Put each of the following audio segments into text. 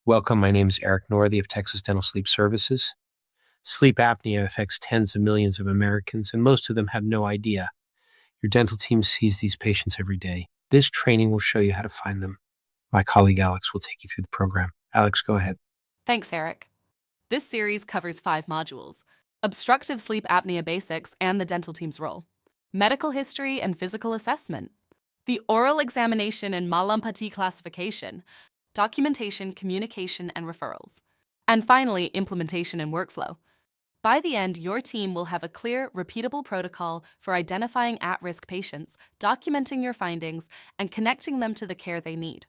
Welcome, my name is Eric Northey of Texas Dental Sleep Services. Sleep apnea affects tens of millions of Americans, and most of them have no idea. Your dental team sees these patients every day. This training will show you how to find them. My colleague Alex will take you through the program. Alex, go ahead. Thanks, Eric. This series covers 5 modules: obstructive sleep apnea basics and the dental team's role, medical history and physical assessment, the oral examination and Malampati classification, documentation, communication, and referrals, and finally, implementation and workflow. By the end, your team will have a clear, repeatable protocol for identifying at-risk patients, documenting your findings, and connecting them to the care they need.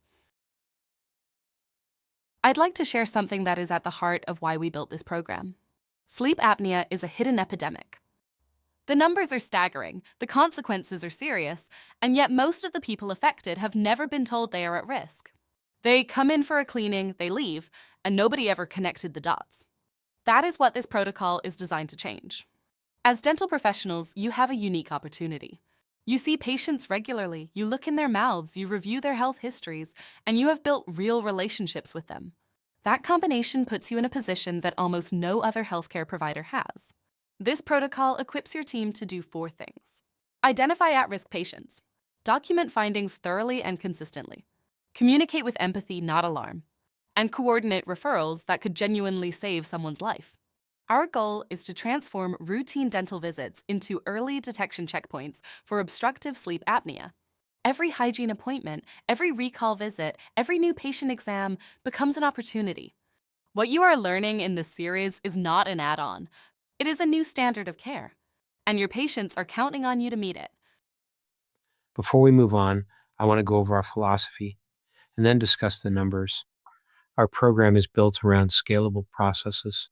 I'd like to share something that is at the heart of why we built this program. Sleep apnea is a hidden epidemic. The numbers are staggering, the consequences are serious, and yet most of the people affected have never been told they are at risk. They come in for a cleaning, they leave, and nobody ever connected the dots. That is what this protocol is designed to change. As dental professionals, you have a unique opportunity. You see patients regularly, you look in their mouths, you review their health histories, and you have built real relationships with them. That combination puts you in a position that almost no other healthcare provider has. This protocol equips your team to do 4 things. Identify at-risk patients. Document findings thoroughly and consistently. Communicate with empathy, not alarm. And coordinate referrals that could genuinely save someone's life. Our goal is to transform routine dental visits into early detection checkpoints for obstructive sleep apnea. Every hygiene appointment, every recall visit, every new patient exam becomes an opportunity. What you are learning in this series is not an add-on. It is a new standard of care, and your patients are counting on you to meet it. Before we move on, I want to go over our philosophy and then discuss the numbers. Our program is built around scalable processes.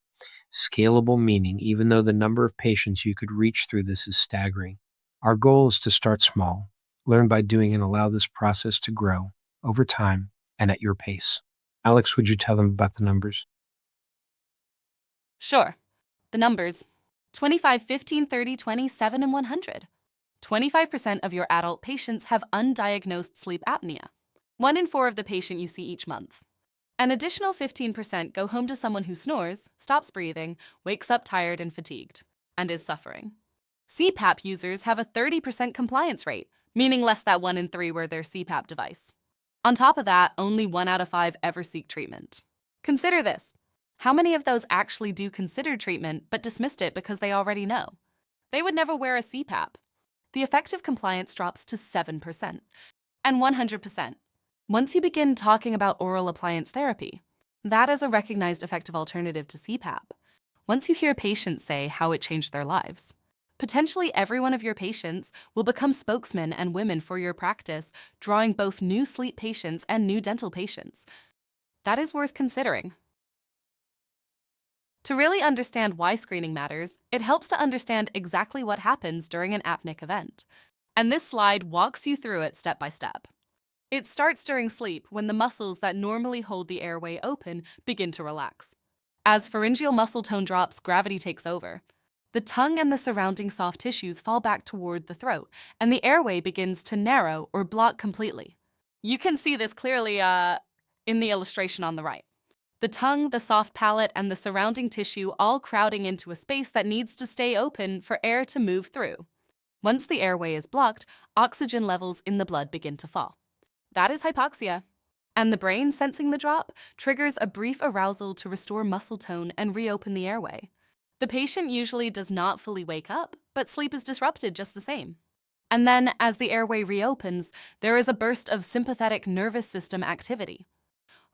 Scalable meaning, even though the number of patients you could reach through this is staggering. Our goal is to start small, learn by doing, and allow this process to grow over time and at your pace. Alex, would you tell them about the numbers? Sure. The numbers: 25, 15, 30, 20, 7, and 100. 25% of your adult patients have undiagnosed sleep apnea. 1 in 4 of the patient you see each month. An additional 15% go home to someone who snores, stops breathing, wakes up tired and fatigued, and is suffering. CPAP users have a 30% compliance rate, meaning less than 1 in 3 wear their CPAP device. On top of that, only 1 out of 5 ever seek treatment. Consider this. How many of those actually do consider treatment but dismissed it because they already know? They would never wear a CPAP. The effective compliance drops to 7% and 100%. Once you begin talking about oral appliance therapy, that is a recognized effective alternative to CPAP. Once you hear patients say how it changed their lives, potentially every one of your patients will become spokesmen and women for your practice, drawing both new sleep patients and new dental patients. That is worth considering. To really understand why screening matters, it helps to understand exactly what happens during an apneic event. And this slide walks you through it step by step. It starts during sleep when the muscles that normally hold the airway open begin to relax. As pharyngeal muscle tone drops, gravity takes over. The tongue and the surrounding soft tissues fall back toward the throat, and the airway begins to narrow or block completely. You can see this clearly in the illustration on the right. The tongue, the soft palate, and the surrounding tissue all crowding into a space that needs to stay open for air to move through. Once the airway is blocked, oxygen levels in the blood begin to fall. That is hypoxia. And the brain, sensing the drop, triggers a brief arousal to restore muscle tone and reopen the airway. The patient usually does not fully wake up, but sleep is disrupted just the same. And then, as the airway reopens, there is a burst of sympathetic nervous system activity.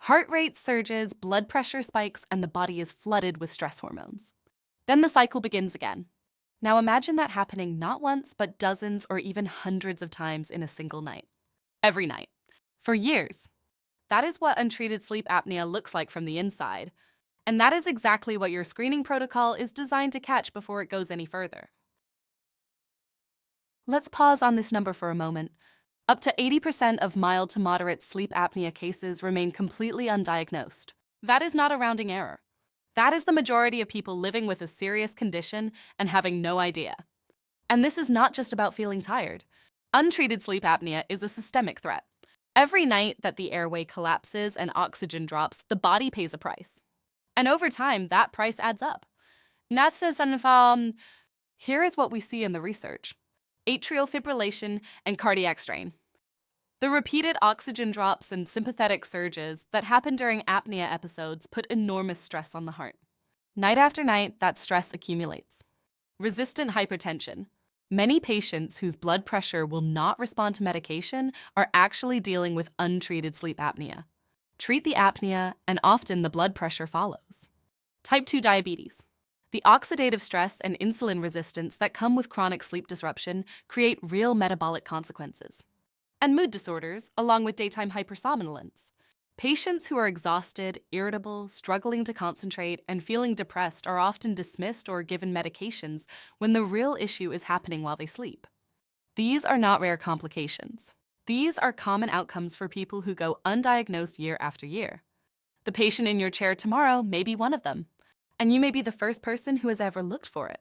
Heart rate surges, blood pressure spikes, and the body is flooded with stress hormones. Then the cycle begins again. Now imagine that happening not once, but dozens or even hundreds of times in a single night. Every night. For years. That is what untreated sleep apnea looks like from the inside. And that is exactly what your screening protocol is designed to catch before it goes any further. Let's pause on this number for a moment. Up to 80% of mild to moderate sleep apnea cases remain completely undiagnosed. That is not a rounding error. That is the majority of people living with a serious condition and having no idea. And this is not just about feeling tired. Untreated sleep apnea is a systemic threat. Every night that the airway collapses and oxygen drops, the body pays a price. And over time, that price adds up. Here is what we see in the research: atrial fibrillation and cardiac strain. The repeated oxygen drops and sympathetic surges that happen during apnea episodes put enormous stress on the heart. Night after night, that stress accumulates. Resistant hypertension. Many patients whose blood pressure will not respond to medication are actually dealing with untreated sleep apnea. Treat the apnea, and often the blood pressure follows. Type 2 diabetes. The oxidative stress and insulin resistance that come with chronic sleep disruption create real metabolic consequences. And mood disorders, along with daytime hypersomnolence. Patients who are exhausted, irritable, struggling to concentrate, and feeling depressed are often dismissed or given medications when the real issue is happening while they sleep. These are not rare complications. These are common outcomes for people who go undiagnosed year after year. The patient in your chair tomorrow may be one of them, and you may be the first person who has ever looked for it.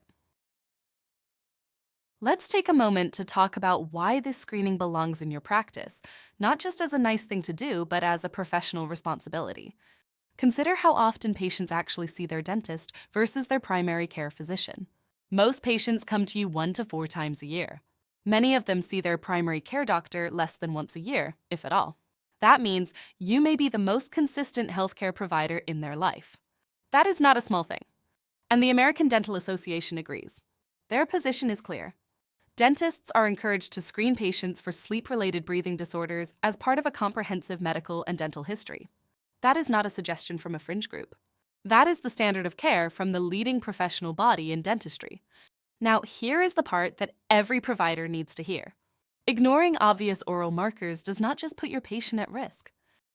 Let's take a moment to talk about why this screening belongs in your practice, not just as a nice thing to do, but as a professional responsibility. Consider how often patients actually see their dentist versus their primary care physician. Most patients come to you 1 to 4 times a year. Many of them see their primary care doctor less than once a year, if at all. That means you may be the most consistent healthcare provider in their life. That is not a small thing. And the American Dental Association agrees. Their position is clear. Dentists are encouraged to screen patients for sleep-related breathing disorders as part of a comprehensive medical and dental history. That is not a suggestion from a fringe group. That is the standard of care from the leading professional body in dentistry. Now, here is the part that every provider needs to hear. Ignoring obvious oral markers does not just put your patient at risk.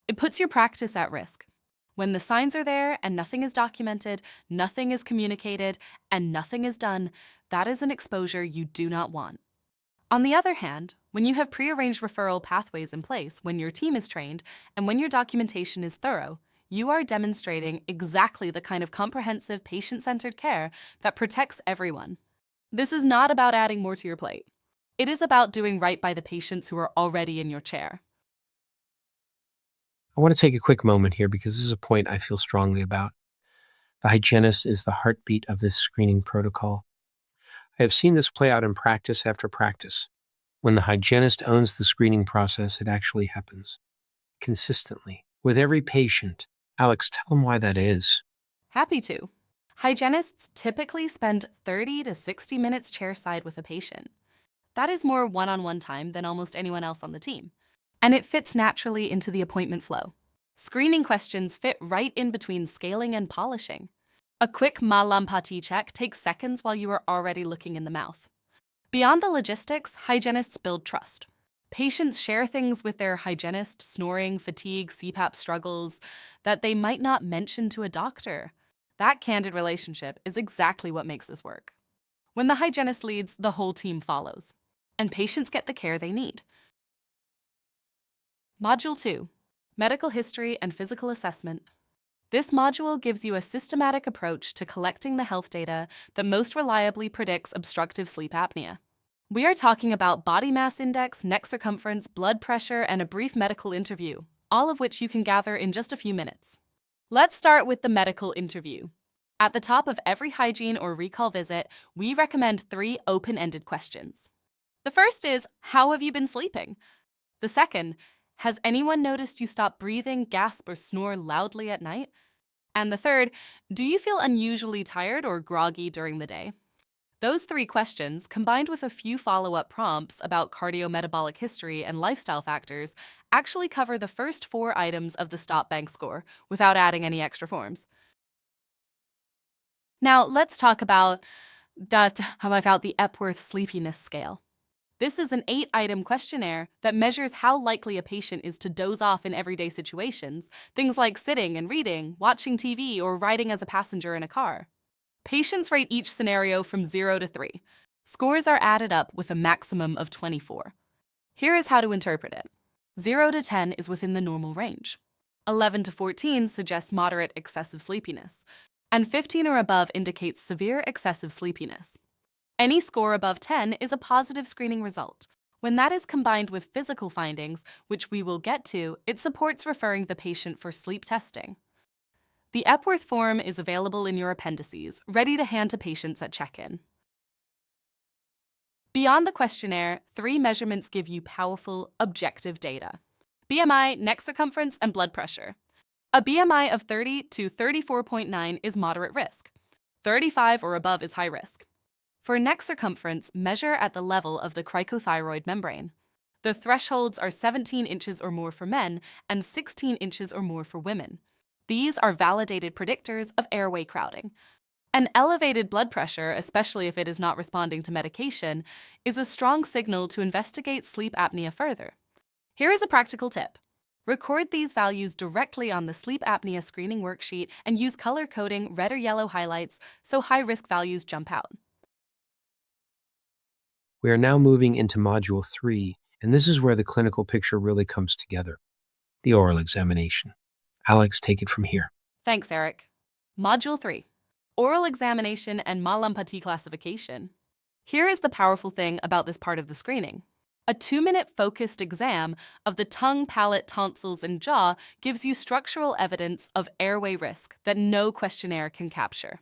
It puts your practice at risk. When the signs are there and nothing is documented, nothing is communicated, and nothing is done, that is an exposure you do not want. On the other hand, when you have prearranged referral pathways in place, when your team is trained, and when your documentation is thorough, you are demonstrating exactly the kind of comprehensive, patient-centered care that protects everyone. This is not about adding more to your plate. It is about doing right by the patients who are already in your chair. I want to take a quick moment here because this is a point I feel strongly about. The hygienist is the heartbeat of this screening protocol. I have seen this play out in practice after practice. When the hygienist owns the screening process, it actually happens. Consistently. With every patient. Alex, tell them why that is. Happy to. Hygienists typically spend 30 to 60 minutes chairside with a patient. That is more one-on-one time than almost anyone else on the team. And it fits naturally into the appointment flow. Screening questions fit right in between scaling and polishing. A quick malampati check takes seconds while you are already looking in the mouth. Beyond the logistics, hygienists build trust. Patients share things with their hygienist, snoring, fatigue, CPAP struggles, that they might not mention to a doctor. That candid relationship is exactly what makes this work. When the hygienist leads, the whole team follows, and patients get the care they need. Module 2, Medical History and Physical Assessment. This module gives you a systematic approach to collecting the health data that most reliably predicts obstructive sleep apnea. We are talking about body mass index, neck circumference, blood pressure, and a brief medical interview, all of which you can gather in just a few minutes. Let's start with the medical interview. At the top of every hygiene or recall visit, we recommend 3 open-ended questions. The first is, how have you been sleeping? The second, has anyone noticed you stop breathing, gasp, or snore loudly at night? And the third, do you feel unusually tired or groggy during the day? Those 3 questions, combined with a few follow-up prompts about cardiometabolic history and lifestyle factors, actually cover the first 4 items of the Stop Bank score without adding any extra forms. Now, let's talk about the Epworth Sleepiness Scale. This is an 8-item questionnaire that measures how likely a patient is to doze off in everyday situations, things like sitting and reading, watching TV, or riding as a passenger in a car. Patients rate each scenario from 0 to 3. Scores are added up with a maximum of 24. Here is how to interpret it. 0 to 10 is within the normal range. 11 to 14 suggests moderate excessive sleepiness, and 15 or above indicates severe excessive sleepiness. Any score above 10 is a positive screening result. When that is combined with physical findings, which we will get to, it supports referring the patient for sleep testing. The Epworth form is available in your appendices, ready to hand to patients at check-in. Beyond the questionnaire, 3 measurements give you powerful, objective data: BMI, neck circumference, and blood pressure. A BMI of 30 to 34.9 is moderate risk. 35 or above is high risk. For neck circumference, measure at the level of the cricothyroid membrane. The thresholds are 17 inches or more for men and 16 inches or more for women. These are validated predictors of airway crowding. An elevated blood pressure, especially if it is not responding to medication, is a strong signal to investigate sleep apnea further. Here is a practical tip. Record these values directly on the sleep apnea screening worksheet and use color coding, red or yellow highlights, so high-risk values jump out. We are now moving into Module 3, and this is where the clinical picture really comes together: the oral examination. Alex, take it from here. Thanks, Eric. Module 3. Oral examination and Mallampati classification. Here is the powerful thing about this part of the screening. A 2-minute focused exam of the tongue, palate, tonsils, and jaw gives you structural evidence of airway risk that no questionnaire can capture.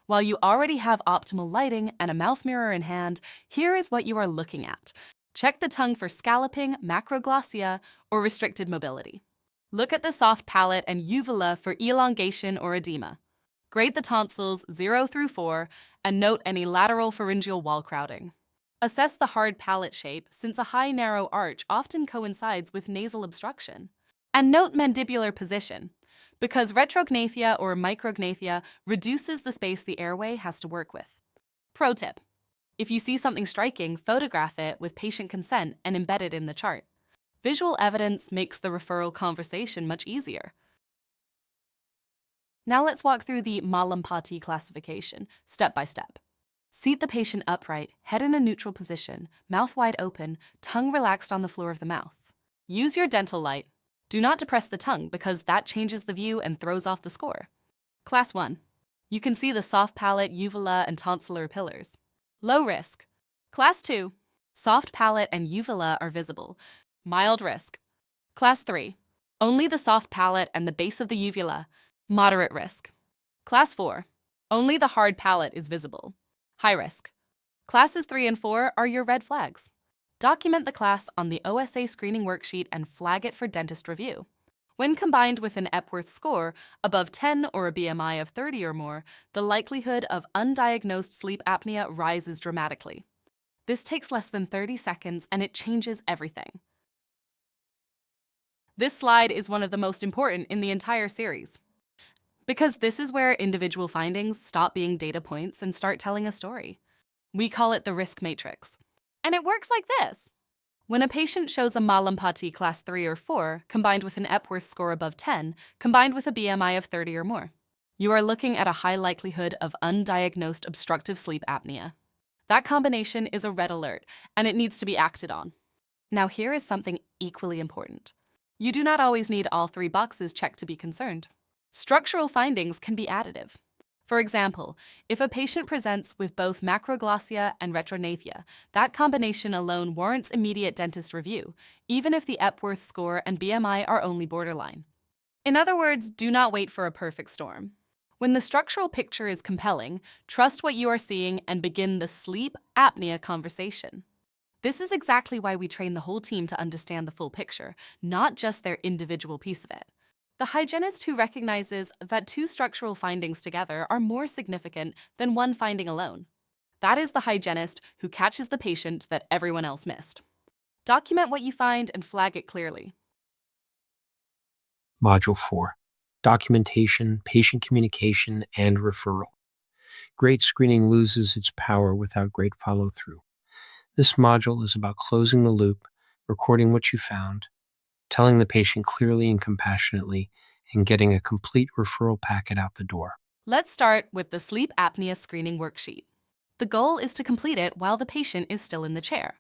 While you already have optimal lighting and a mouth mirror in hand, here is what you are looking at. Check the tongue for scalloping, macroglossia, or restricted mobility. Look at the soft palate and uvula for elongation or edema. Grade the tonsils 0 through 4 and note any lateral pharyngeal wall crowding. Assess the hard palate shape, since a high narrow arch often coincides with nasal obstruction. And note mandibular position, because retrognathia or micrognathia reduces the space the airway has to work with. Pro tip: if you see something striking, photograph it with patient consent and embed it in the chart. Visual evidence makes the referral conversation much easier. Now let's walk through the Mallampati classification, step by step. Seat the patient upright, head in a neutral position, mouth wide open, tongue relaxed on the floor of the mouth. Use your dental light. Do not depress the tongue because that changes the view and throws off the score. Class 1. You can see the soft palate, uvula, and tonsillar pillars. Low risk. Class 2. Soft palate and uvula are visible. Mild risk. Class 3. Only the soft palate and the base of the uvula. Moderate risk. Class 4. Only the hard palate is visible. High risk. Classes 3 and 4 are your red flags. Document the class on the OSA screening worksheet and flag it for dentist review. When combined with an Epworth score above 10 or a BMI of 30 or more, the likelihood of undiagnosed sleep apnea rises dramatically. This takes less than 30 seconds and it changes everything. This slide is one of the most important in the entire series, because this is where individual findings stop being data points and start telling a story. We call it the risk matrix. And it works like this. When a patient shows a Mallampati class 3 or 4, combined with an Epworth score above 10, combined with a BMI of 30 or more, you are looking at a high likelihood of undiagnosed obstructive sleep apnea. That combination is a red alert, and it needs to be acted on. Now here is something equally important. You do not always need all 3 boxes checked to be concerned. Structural findings can be additive. For example, if a patient presents with both macroglossia and retrognathia, that combination alone warrants immediate dentist review, even if the Epworth score and BMI are only borderline. In other words, do not wait for a perfect storm. When the structural picture is compelling, trust what you are seeing and begin the sleep apnea conversation. This is exactly why we train the whole team to understand the full picture, not just their individual piece of it. The hygienist who recognizes that 2 structural findings together are more significant than 1 finding alone. That is the hygienist who catches the patient that everyone else missed. Document what you find and flag it clearly. Module 4. Documentation, patient communication, and referral. Great screening loses its power without great follow-through. This module is about closing the loop, recording what you found, telling the patient clearly and compassionately, and getting a complete referral packet out the door. Let's start with the sleep apnea screening worksheet. The goal is to complete it while the patient is still in the chair.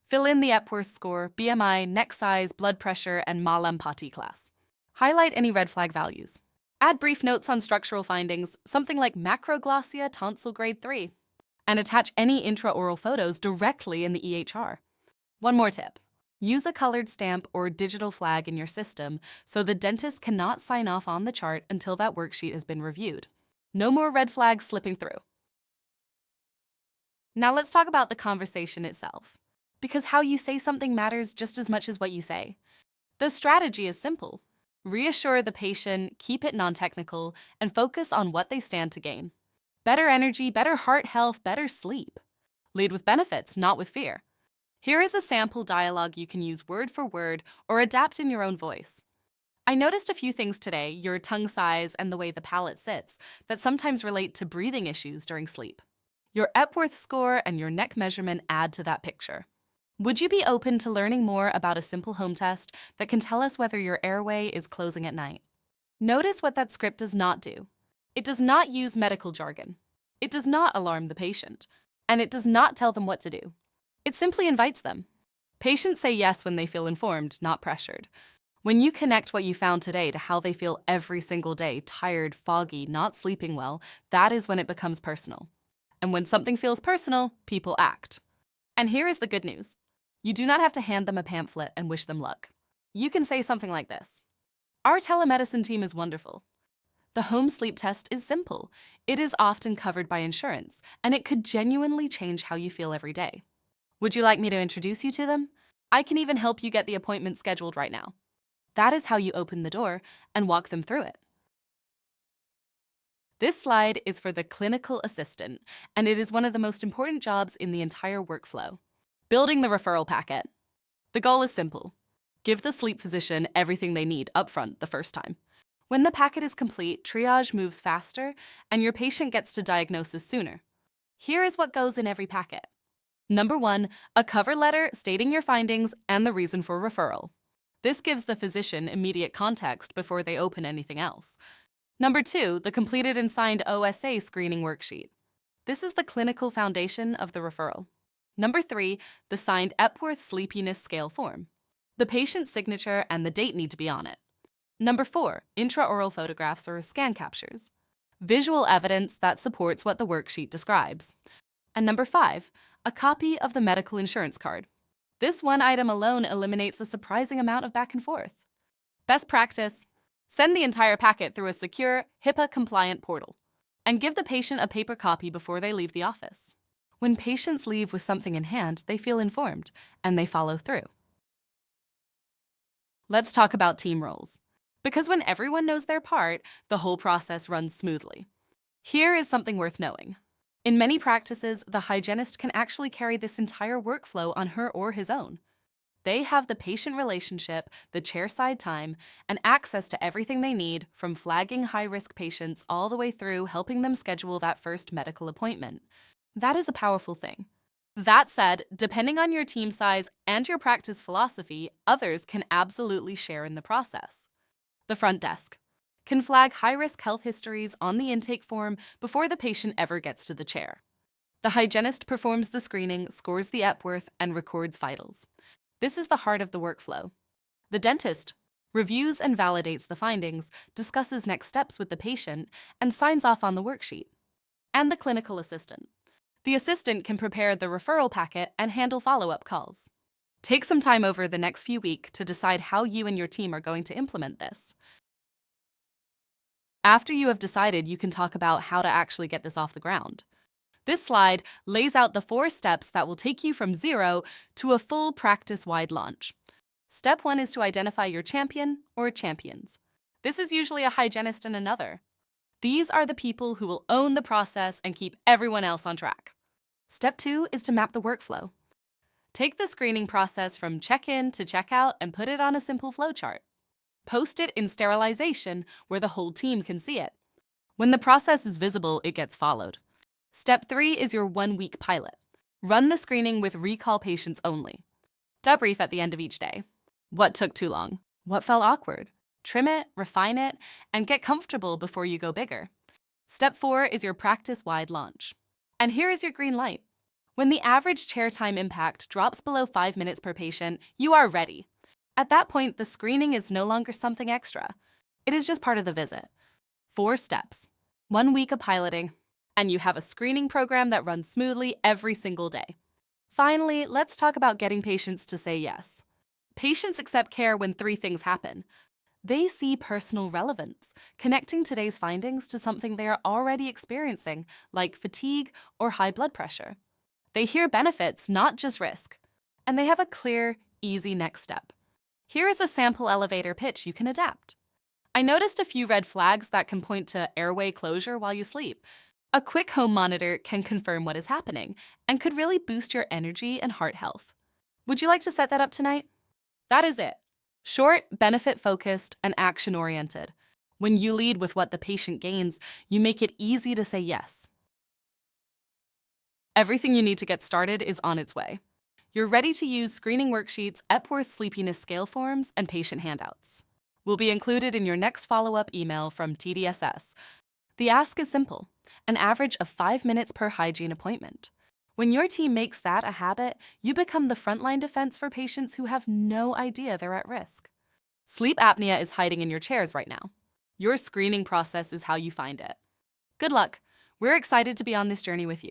Fill in the Epworth score, BMI, neck size, blood pressure, and Mallampati class. Highlight any red flag values. Add brief notes on structural findings, something like macroglossia tonsil grade 3, and attach any intraoral photos directly in the EHR. One more tip. Use a colored stamp or digital flag in your system so the dentist cannot sign off on the chart until that worksheet has been reviewed. No more red flags slipping through. Now let's talk about the conversation itself, because how you say something matters just as much as what you say. The strategy is simple. Reassure the patient, keep it non-technical, and focus on what they stand to gain. Better energy, better heart health, better sleep. Lead with benefits, not with fear. Here is a sample dialogue you can use word for word or adapt in your own voice. I noticed a few things today, your tongue size and the way the palate sits, that sometimes relate to breathing issues during sleep. Your Epworth score and your neck measurement add to that picture. Would you be open to learning more about a simple home test that can tell us whether your airway is closing at night? Notice what that script does not do. It does not use medical jargon. It does not alarm the patient. And it does not tell them what to do. It simply invites them. Patients say yes when they feel informed, not pressured. When you connect what you found today to how they feel every single day, tired, foggy, not sleeping well, that is when it becomes personal. And when something feels personal, people act. And here is the good news. You do not have to hand them a pamphlet and wish them luck. You can say something like this. Our telemedicine team is wonderful. The home sleep test is simple. It is often covered by insurance, and it could genuinely change how you feel every day. Would you like me to introduce you to them? I can even help you get the appointment scheduled right now. That is how you open the door and walk them through it. This slide is for the clinical assistant, and it is one of the most important jobs in the entire workflow. Building the referral packet. The goal is simple. Give the sleep physician everything they need upfront the first time. When the packet is complete, triage moves faster, and your patient gets to diagnosis sooner. Here is what goes in every packet. Number 1, a cover letter stating your findings and the reason for referral. This gives the physician immediate context before they open anything else. Number 2, the completed and signed OSA screening worksheet. This is the clinical foundation of the referral. Number 3, the signed Epworth Sleepiness Scale form. The patient's signature and the date need to be on it. Number 4, intraoral photographs or scan captures. Visual evidence that supports what the worksheet describes. And number 5, a copy of the medical insurance card. This one item alone eliminates a surprising amount of back and forth. Best practice, send the entire packet through a secure, HIPAA-compliant portal, and give the patient a paper copy before they leave the office. When patients leave with something in hand, they feel informed, and they follow through. Let's talk about team roles. Because when everyone knows their part, the whole process runs smoothly. Here is something worth knowing. In many practices, the hygienist can actually carry this entire workflow on her or his own. They have the patient relationship, the chairside time, and access to everything they need, from flagging high-risk patients all the way through helping them schedule that first medical appointment. That is a powerful thing. That said, depending on your team size and your practice philosophy, others can absolutely share in the process. The front desk can flag high-risk health histories on the intake form before the patient ever gets to the chair. The hygienist performs the screening, scores the Epworth, and records vitals. This is the heart of the workflow. The dentist reviews and validates the findings, discusses next steps with the patient, and signs off on the worksheet. And the clinical assistant. The assistant can prepare the referral packet and handle follow-up calls. Take some time over the next few weeks to decide how you and your team are going to implement this. After you have decided, you can talk about how to actually get this off the ground. This slide lays out the 4 steps that will take you from zero to a full practice-wide launch. Step 1 is to identify your champion or champions. This is usually a hygienist and another. These are the people who will own the process and keep everyone else on track. Step 2 is to map the workflow. Take the screening process from check-in to check-out and put it on a simple flowchart. Post it in sterilization where the whole team can see it. When the process is visible, it gets followed. Step 3 is your 1-week pilot. Run the screening with recall patients only. Debrief at the end of each day. What took too long? What felt awkward? Trim it, refine it, and get comfortable before you go bigger. Step 4 is your practice-wide launch. And here is your green light. When the average chair time impact drops below 5 minutes per patient, you are ready. At that point, the screening is no longer something extra. It is just part of the visit. 4 steps, 1 week of piloting, and you have a screening program that runs smoothly every single day. Finally, let's talk about getting patients to say yes. Patients accept care when three things happen. They see personal relevance, connecting today's findings to something they are already experiencing, like fatigue or high blood pressure. They hear benefits, not just risk. And they have a clear, easy next step. Here is a sample elevator pitch you can adapt. I noticed a few red flags that can point to airway closure while you sleep. A quick home monitor can confirm what is happening and could really boost your energy and heart health. Would you like to set that up tonight? That is it. Short, benefit-focused, and action-oriented. When you lead with what the patient gains, you make it easy to say yes. Everything you need to get started is on its way. You're ready to use screening worksheets, Epworth sleepiness scale forms, and patient handouts. Will be included in your next follow-up email from TDSS. The ask is simple, an average of 5 minutes per hygiene appointment. When your team makes that a habit, you become the frontline defense for patients who have no idea they're at risk. Sleep apnea is hiding in your chairs right now. Your screening process is how you find it. Good luck. We're excited to be on this journey with you.